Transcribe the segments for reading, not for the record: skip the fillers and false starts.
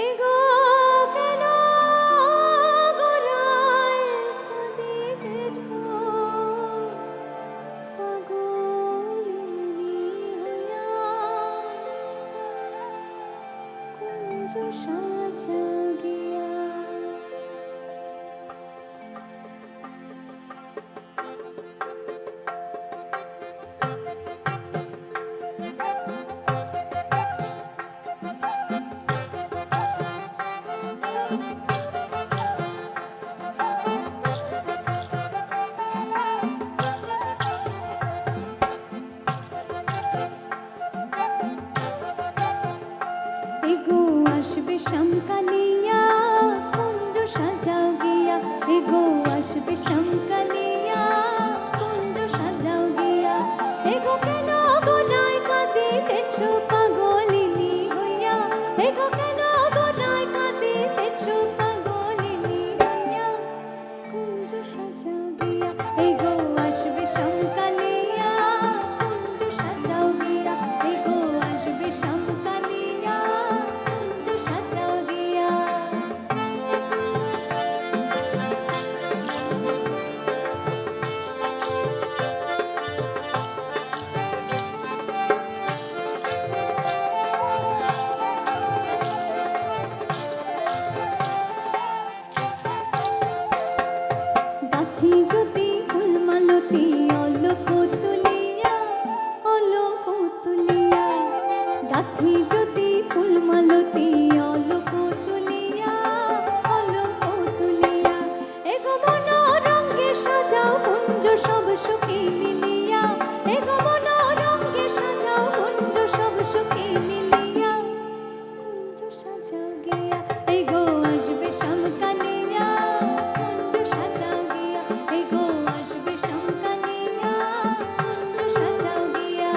এগো কেন গোরায় কাঁদিতেছ পাগলিনী হইয়া কুঞ্জ সাজাগিয়া। এগো আসবে শ্যামকালিয়া কুঞ্জ সাজাও গিয়া, এগো আসবে শ্যামকালিয়া কুঞ্জ সাজাও গিয়া। এগো কেন গোরায় কাঁদিতেছ পাগলিনী হইয়া, এগো কেন গোরায় কাঁদিতেছ পাগলিনী হইয়া কুঞ্জ সাজাও গিয়া। এগো আসবে শ্যামকালিয়া কুঞ্জ সাজাও গিয়া, এগো আসবে শ্যামকালিয়া কুঞ্জ সাজাও গিয়া। গাথি যদি ফুলমালতি অলোক তুলিয়া, অলোক তুলিয়া, গাথি যদি ফুলমালতি অলোক তুলিয়া, অলোক তুলিয়া। এগো মন রঙ্গে সাজাও কুঞ্জ সব সুখী মিলিয়া, এগো মন রঙ্গে সাজাও কুঞ্জ সব সুখী মিলিয়া কুঞ্জ সাজাও গিয়া। এগো আসবে শ্যামকালিয়া কুঞ্জ সাজাও গিয়া, এগো আসবে শ্যামকালিয়া কুঞ্জ সাজাও গিয়া।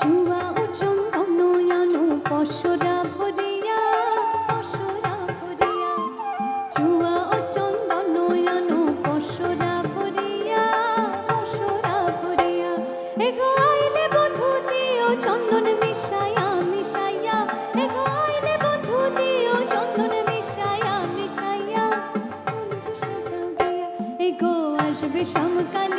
চুয়া ও চন্দন আনো পশরা ভরিয়া, পশরা ভরিয়া, চুয়া ও চন্দন আনো পশরা ভরিয়া, পশরা ভরিয়া। এগো আইলে বধূ দিও চন্দন মিশাইয়া মিশাইয়া, এগো আইলে বধূ দিও চন্দন মিশাইয়া মিশাইয়া কুঞ্জ সাজাও গিয়া। এগো আসবে শ্যামকালিয়া